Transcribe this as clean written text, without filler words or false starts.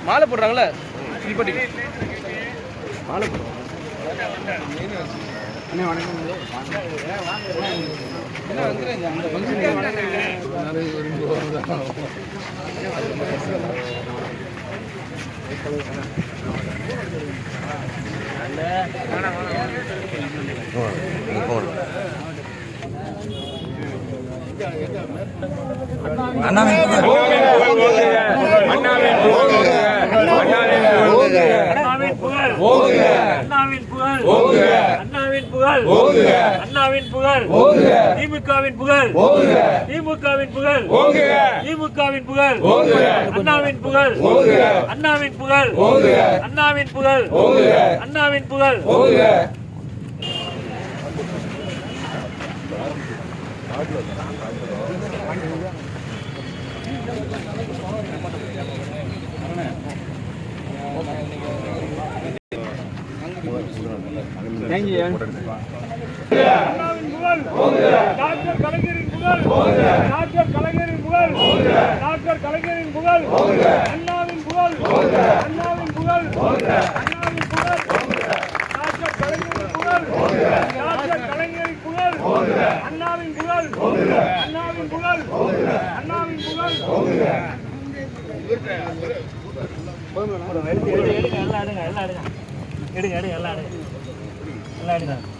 மாலை போடுறாங்களே திருப்பதி மாலை போடுறாங்க. அண்ணே வணக்கம். என்ன அண்ணாவின் புகழ், திமுகவின் புகழ், திமுகவின் புகழ், திமுகவின் புகழ், அண்ணாவின் புகழ், அண்ணாவின் புகழ், அண்ணாவின் புகழ், அண்ணாவின் புகழ். அண்ணாவின் புகழ், டாக்டர் கலைஞரின் புகழ், டாக்டர் கலைஞரின் புகழ், டாக்டர் கலைஞரின் புகழ், அண்ணாவின் புகழ், அண்ணாவின் புகழ், அண்ணாவின் புகழ், டாக்டர் கலைஞரின் புகழ், டாக்டர் கலைஞரின் புகழ், அண்ணாவின் புகழ், அண்ணாவின் புகழ், அண்ணாவின் புகழ். எடுங்க எல்லாம் எடுங்க, எல்லாம் எடுங்க, எடுங்க எடுங்க எல்லாம் எடுங்க, எல்லாம் எடுங்க.